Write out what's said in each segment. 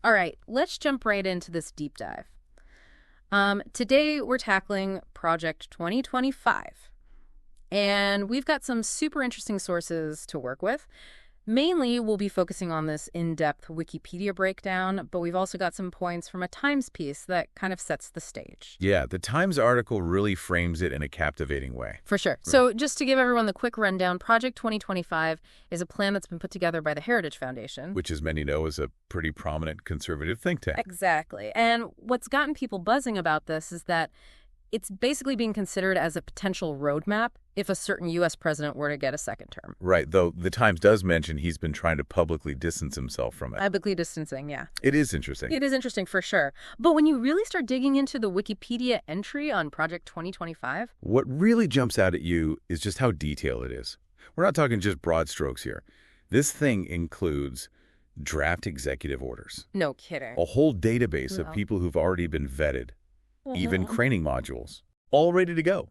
All right, let's jump right into this deep dive. Today, we're tackling Project 2025. And we've got some super interesting sources to work with. Mainly, we'll be focusing on this in-depth Wikipedia breakdown, but we've also got some points from a Times piece that kind of sets the stage. Yeah, the Times article really frames it in a captivating way. For sure. So just to give everyone the quick rundown, Project 2025 is a plan that's been put together by the Heritage Foundation. Which, as many know, is a pretty prominent conservative think tank. Exactly. And what's gotten people buzzing about this is that it's basically being considered as a potential roadmap if a certain U.S. president were to get a second term. Right, though the Times does mention he's been trying to publicly distance himself from it. Publicly distancing, yeah. It is interesting. It is interesting for sure. But when you really start digging into the Wikipedia entry on Project 2025... What really jumps out at you is just how detailed it is. We're not talking just broad strokes here. This thing includes draft executive orders. No kidding. A whole database of people who've already been vetted. Even training modules, all ready to go.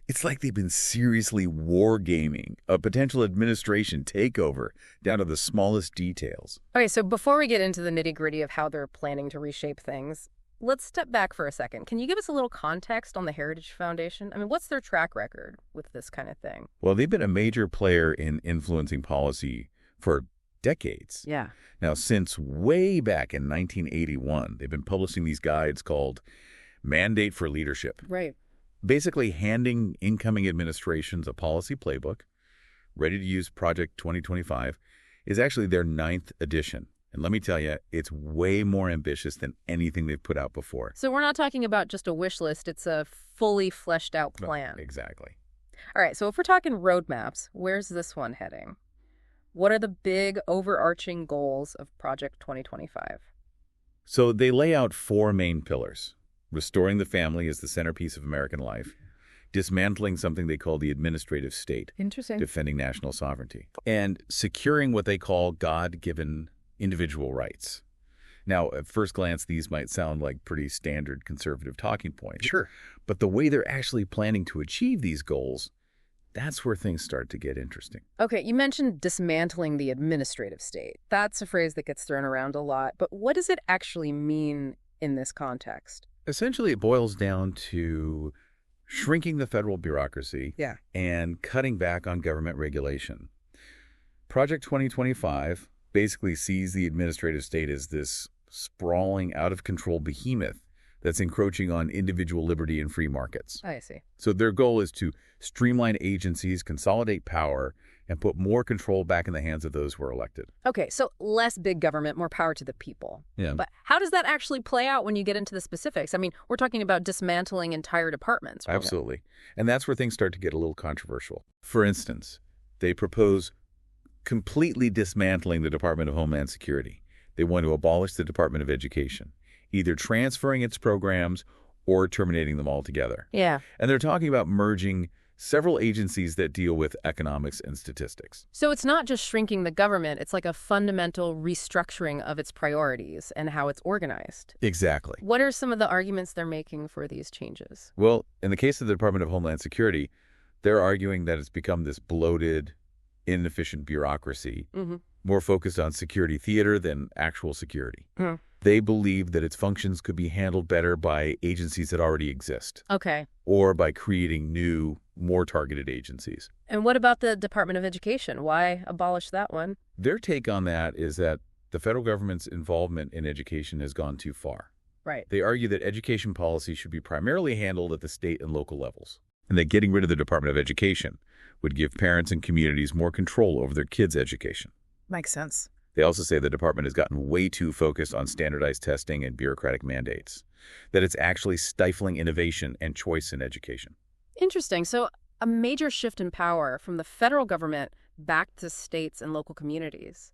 It's like they've been seriously wargaming a potential administration takeover down to the smallest details. Okay, so before we get into the nitty-gritty of how they're planning to reshape things, let's step back for a second. Can you give us a little context on the Heritage Foundation? I mean, what's their track record with this kind of thing? Well, they've been a major player in influencing policy for decades. Yeah. Now, since way back in 1981, they've been publishing these guides called Mandate for Leadership. Right. Basically handing incoming administrations a policy playbook, ready to use Project 2025, is actually their 9th edition. And let me tell you, it's way more ambitious than anything they've put out before. So we're not talking about just a wish list, it's a fully fleshed out plan. Exactly. All right, so if we're talking roadmaps, where's this one heading? What are the big overarching goals of Project 2025? So they lay out 4 main pillars. Restoring the family as the centerpiece of American life, dismantling something they call the administrative state, Interesting. Defending national sovereignty, and securing what they call God-given individual rights. Now, at first glance, these might sound like pretty standard conservative talking points. Sure. But the way they're actually planning to achieve these goals, that's where things start to get interesting. Okay, you mentioned dismantling the administrative state. That's a phrase that gets thrown around a lot, but what does it actually mean in this context? Essentially, it boils down to shrinking the federal bureaucracy and cutting back on government regulation. Project 2025 basically sees the administrative state as this sprawling, out-of-control behemoth that's encroaching on individual liberty and free markets. I see. So their goal is to streamline agencies, consolidate power, and put more control back in the hands of those who are elected. Okay, so less big government, more power to the people. Yeah. But how does that actually play out when you get into the specifics? I mean, we're talking about dismantling entire departments. Right? Absolutely. And that's where things start to get a little controversial. For instance, they propose completely dismantling the Department of Homeland Security. They want to abolish the Department of Education, either transferring its programs or terminating them altogether. Yeah. And they're talking about merging several agencies that deal with economics and statistics. So it's not just shrinking the government, it's like a fundamental restructuring of its priorities and how it's organized. Exactly. What are some of the arguments they're making for these changes? Well, in the case of the Department of Homeland Security, they're arguing that it's become this bloated, inefficient bureaucracy, more focused on security theater than actual security. They believe that its functions could be handled better by agencies that already exist. Okay. Or by creating new, more targeted agencies. And what about the Department of Education? Why abolish that one? Their take on that is that the federal government's involvement in education has gone too far. Right. They argue that education policy should be primarily handled at the state and local levels, and that getting rid of the Department of Education would give parents and communities more control over their kids' education. Makes sense. They also say the department has gotten way too focused on standardized testing and bureaucratic mandates, that it's actually stifling innovation and choice in education. Interesting. So a major shift in power from the federal government back to states and local communities.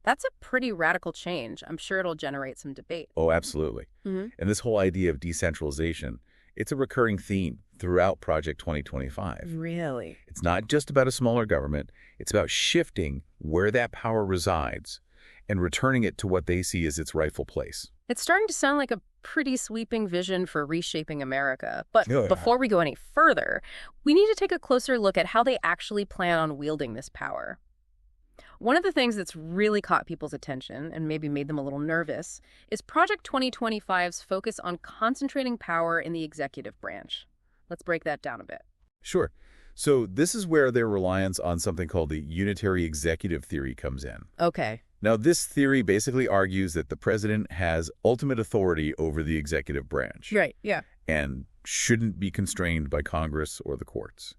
That's a pretty radical change. I'm sure it'll generate some debate. Oh, absolutely. And this whole idea of decentralization, it's a recurring theme throughout Project 2025. Really? It's not just about a smaller government. It's about shifting where that power resides and returning it to what they see as its rightful place. It's starting to sound like a pretty sweeping vision for reshaping America. But Yeah. before we go any further, we need to take a closer look at how they actually plan on wielding this power. One of the things that's really caught people's attention and maybe made them a little nervous is Project 2025's focus on concentrating power in the executive branch. Let's break that down a bit. Sure. So this is where their reliance on something called the unitary executive theory comes in. Okay. Now, this theory basically argues that the president has ultimate authority over the executive branch. Right, yeah. And shouldn't be constrained by Congress or the courts.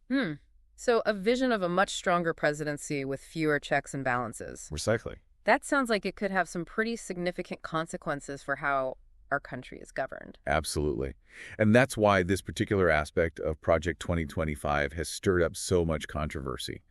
So a vision of a much stronger presidency with fewer checks and balances. Precisely. That sounds like it could have some pretty significant consequences for how our country is governed. Absolutely. And that's why this particular aspect of Project 2025 has stirred up so much controversy.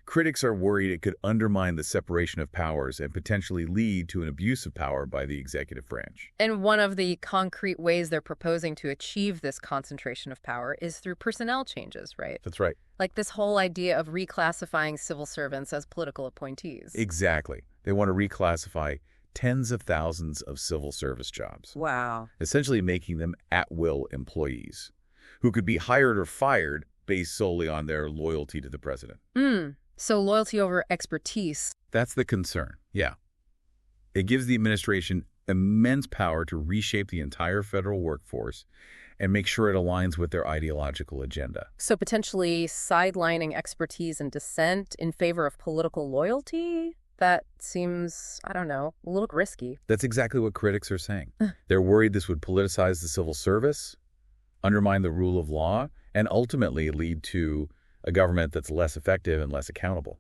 Critics are worried it could undermine the separation of powers and potentially lead to an abuse of power by the executive branch. And one of the concrete ways they're proposing to achieve this concentration of power is through personnel changes, right? That's right. Like this whole idea of reclassifying civil servants as political appointees. Exactly. They want to reclassify tens of thousands of civil service jobs. Wow. Essentially making them at-will employees who could be hired or fired based solely on their loyalty to the president. So loyalty over expertise. That's the concern, yeah. It gives the administration immense power to reshape the entire federal workforce and make sure it aligns with their ideological agenda. So potentially sidelining expertise and dissent in favor of political loyalty? That seems, I don't know, a little risky. That's exactly what critics are saying. They're worried this would politicize the civil service, undermine the rule of law, and ultimately lead to a government that's less effective and less accountable.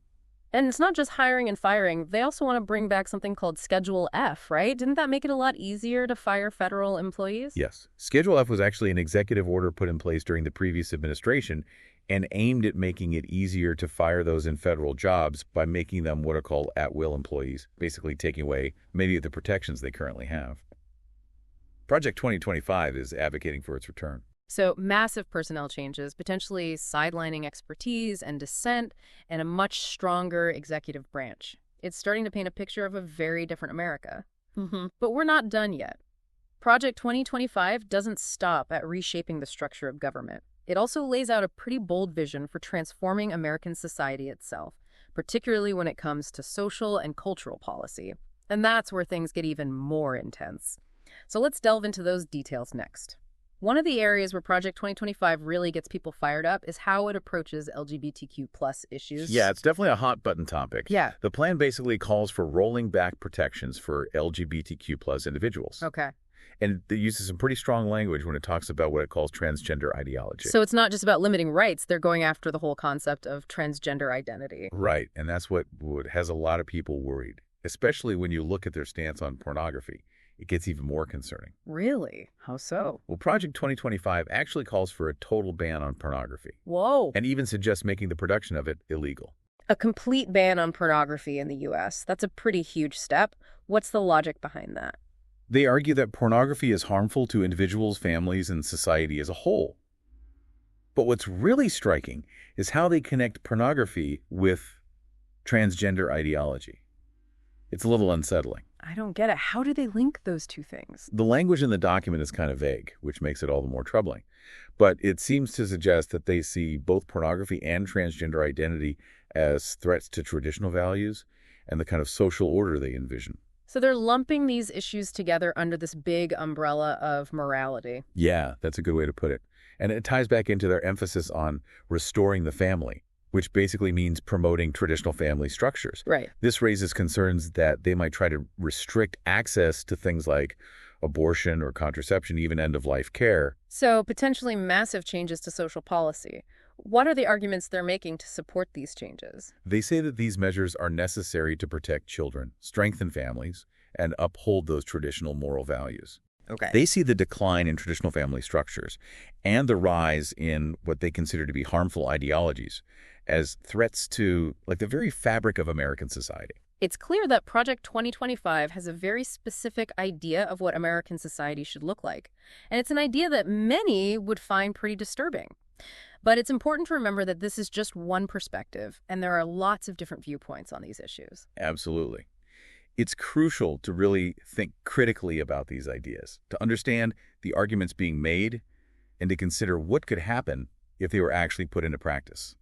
And it's not just hiring and firing. They also want to bring back something called Schedule F, right? Didn't that make it a lot easier to fire federal employees? Yes. Schedule F was actually an executive order put in place during the previous administration and aimed at making it easier to fire those in federal jobs by making them what are called at-will employees, basically taking away many of the protections they currently have. Project 2025 is advocating for its return. So massive personnel changes, potentially sidelining expertise and dissent, and a much stronger executive branch. It's starting to paint a picture of a very different America. But we're not done yet. Project 2025 doesn't stop at reshaping the structure of government. It also lays out a pretty bold vision for transforming American society itself, particularly when it comes to social and cultural policy. And that's where things get even more intense. So let's delve into those details next. One of the areas where Project 2025 really gets people fired up is how it approaches LGBTQ+ issues. Yeah, it's definitely a hot-button topic. Yeah. The plan basically calls for rolling back protections for LGBTQ+ individuals. Okay. And it uses some pretty strong language when it talks about what it calls transgender ideology. So it's not just about limiting rights. They're going after the whole concept of transgender identity. Right, and that's what has a lot of people worried, especially when you look at their stance on pornography. It gets even more concerning. Really? How so? Well, Project 2025 actually calls for a total ban on pornography. Whoa. And even suggests making the production of it illegal. A complete ban on pornography in the U.S. That's a pretty huge step. What's the logic behind that? They argue that pornography is harmful to individuals, families, and society as a whole. But what's really striking is how they connect pornography with transgender ideology. It's a little unsettling. I don't get it. How do they link those two things? The language in the document is kind of vague, which makes it all the more troubling. But it seems to suggest that they see both pornography and transgender identity as threats to traditional values and the kind of social order they envision. So they're lumping these issues together under this big umbrella of morality. Yeah, that's a good way to put it. And it ties back into their emphasis on restoring the family, which basically means promoting traditional family structures. Right. This raises concerns that they might try to restrict access to things like abortion or contraception, even end-of-life care. So potentially massive changes to social policy. What are the arguments they're making to support these changes? They say that these measures are necessary to protect children, strengthen families, and uphold those traditional moral values. Okay. They see the decline in traditional family structures and the rise in what they consider to be harmful ideologies as threats to, like, the very fabric of American society. It's clear that Project 2025 has a very specific idea of what American society should look like. And it's an idea that many would find pretty disturbing. But it's important to remember that this is just one perspective, and there are lots of different viewpoints on these issues. Absolutely. It's crucial to really think critically about these ideas, to understand the arguments being made, and to consider what could happen if they were actually put into practice.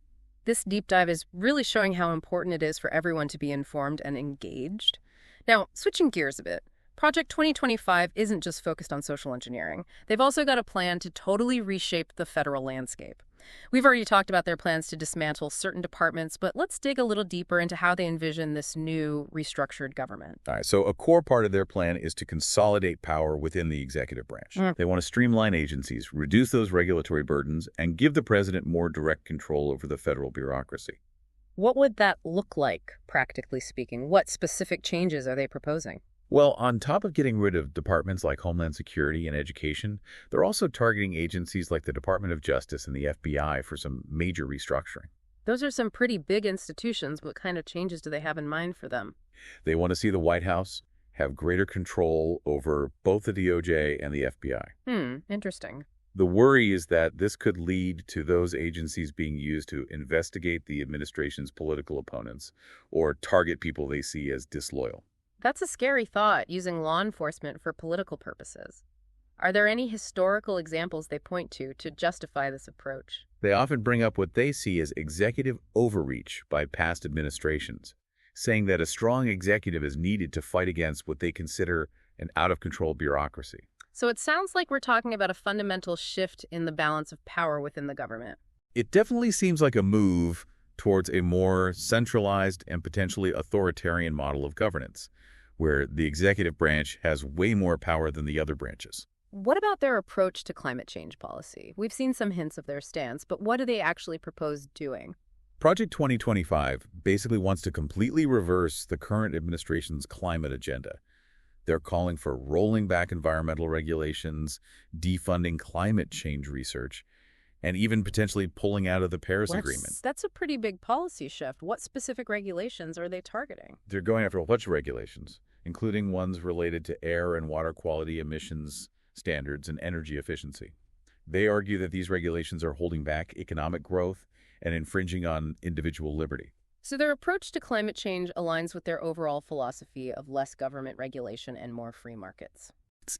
this deep dive is really showing how important it is for everyone to be informed and engaged. Now, switching gears a bit, Project 2025 isn't just focused on social engineering. They've also got a plan to totally reshape the federal landscape. We've already talked about their plans to dismantle certain departments, but let's dig a little deeper into how they envision this new restructured government. All right, so a core part of their plan is to consolidate power within the executive branch. They want to streamline agencies, reduce those regulatory burdens, and give the president more direct control over the federal bureaucracy. What would that look like, practically speaking? What specific changes are they proposing? Well, on top of getting rid of departments like Homeland Security and Education, they're also targeting agencies like the Department of Justice and the FBI for some major restructuring. Those are some pretty big institutions. What kind of changes do they have in mind for them? They want to see the White House have greater control over both the DOJ and the FBI. Interesting. The worry is that this could lead to those agencies being used to investigate the administration's political opponents or target people they see as disloyal. That's a scary thought, using law enforcement for political purposes. Are there any historical examples they point to justify this approach? They often bring up what they see as executive overreach by past administrations, saying that a strong executive is needed to fight against what they consider an out-of-control bureaucracy. So it sounds like we're talking about a fundamental shift in the balance of power within the government. It definitely seems like a move towards a more centralized and potentially authoritarian model of governance, where the executive branch has way more power than the other branches. What about their approach to climate change policy? We've seen some hints of their stance, but what do they actually propose doing? Project 2025 basically wants to completely reverse the current administration's climate agenda. They're calling for rolling back environmental regulations, defunding climate change research, and even potentially pulling out of the Paris Agreement. That's a pretty big policy shift. What specific regulations are they targeting? They're going after a bunch of regulations, including ones related to air and water quality emissions standards and energy efficiency. They argue that these regulations are holding back economic growth and infringing on individual liberty. So their approach to climate change aligns with their overall philosophy of less government regulation and more free markets.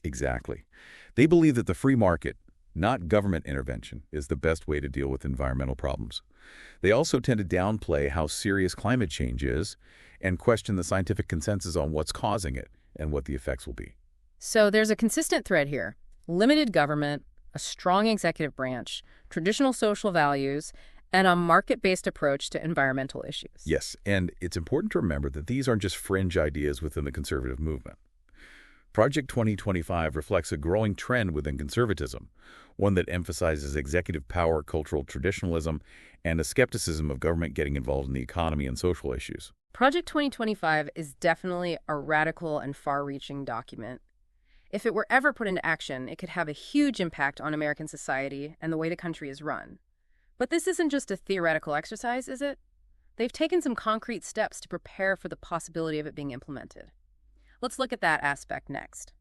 Exactly. They believe that the free market, not government intervention, is the best way to deal with environmental problems. They also tend to downplay how serious climate change is and question the scientific consensus on what's causing it and what the effects will be. So there's a consistent thread here: limited government, a strong executive branch, traditional social values, and a market-based approach to environmental issues. Yes, and it's important to remember that these aren't just fringe ideas within the conservative movement. Project 2025 reflects a growing trend within conservatism, one that emphasizes executive power, cultural traditionalism, and a skepticism of government getting involved in the economy and social issues. Project 2025 is definitely a radical and far-reaching document. If it were ever put into action, it could have a huge impact on American society and the way the country is run. But this isn't just a theoretical exercise, is it? They've taken some concrete steps to prepare for the possibility of it being implemented. Let's look at that aspect next.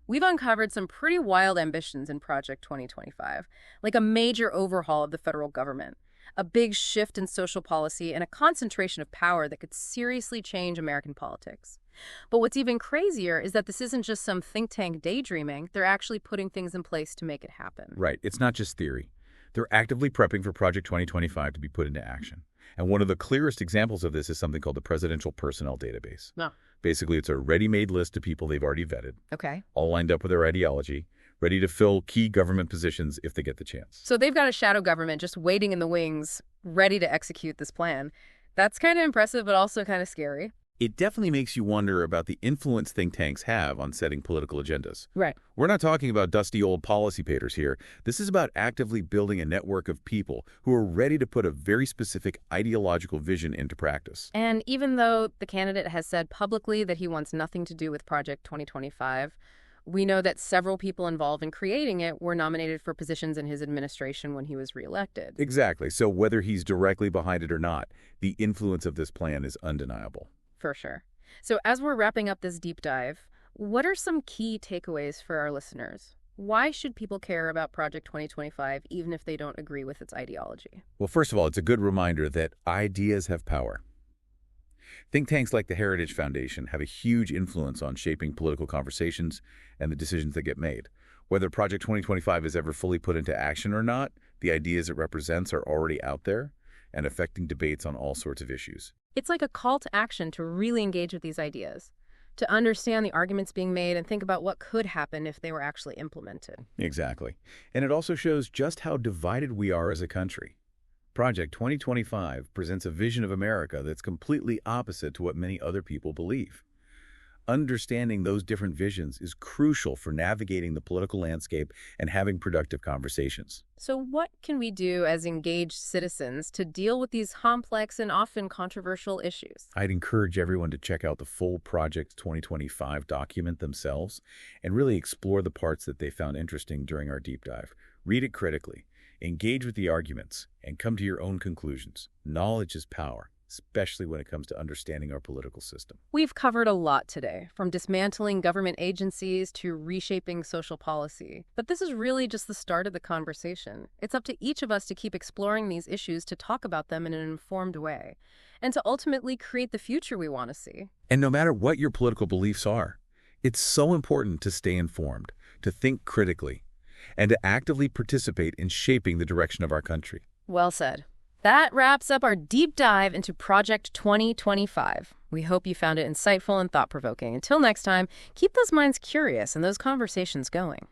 We've uncovered some pretty wild ambitions in Project 2025, like a major overhaul of the federal government, a big shift in social policy, and a concentration of power that could seriously change American politics. But what's even crazier is that this isn't just some think tank daydreaming. They're actually putting things in place to make it happen. Right. It's not just theory. They're actively prepping for Project 2025 to be put into action. And one of the clearest examples of this is something called the Presidential Personnel Database. No. Basically, it's a ready-made list of people they've already vetted, Okay. all lined up with their ideology, ready to fill key government positions if they get the chance. So they've got a shadow government just waiting in the wings, ready to execute this plan. That's kind of impressive, but also kind of scary. It definitely makes you wonder about the influence think tanks have on setting political agendas. Right. We're not talking about dusty old policy papers here. This is about actively building a network of people who are ready to put a very specific ideological vision into practice. And even though the candidate has said publicly that he wants nothing to do with Project 2025, we know that several people involved in creating it were nominated for positions in his administration when he was reelected. Exactly. So whether he's directly behind it or not, the influence of this plan is undeniable. For sure. So as we're wrapping up this deep dive, what are some key takeaways for our listeners? Why should people care about Project 2025 even if they don't agree with its ideology? Well, first of all, it's a good reminder that ideas have power. Think tanks like the Heritage Foundation have a huge influence on shaping political conversations and the decisions that get made. Whether Project 2025 is ever fully put into action or not, the ideas it represents are already out there, and affecting debates on all sorts of issues. It's like a call to action to really engage with these ideas, to understand the arguments being made and think about what could happen if they were actually implemented. Exactly. And it also shows just how divided we are as a country. Project 2025 presents a vision of America that's completely opposite to what many other people believe. Understanding those different visions is crucial for navigating the political landscape and having productive conversations. So what can we do as engaged citizens to deal with these complex and often controversial issues? I'd encourage everyone to check out the full Project 2025 document themselves and really explore the parts that they found interesting during our deep dive. Read it critically, engage with the arguments, and come to your own conclusions. Knowledge is power, especially when it comes to understanding our political system. We've covered a lot today, from dismantling government agencies to reshaping social policy. But this is really just the start of the conversation. It's up to each of us to keep exploring these issues, to talk about them in an informed way, and to ultimately create the future we want to see. And no matter what your political beliefs are, it's so important to stay informed, to think critically, and to actively participate in shaping the direction of our country. Well said. That wraps up our deep dive into Project 2025. We hope you found it insightful and thought-provoking. Until next time, keep those minds curious and those conversations going.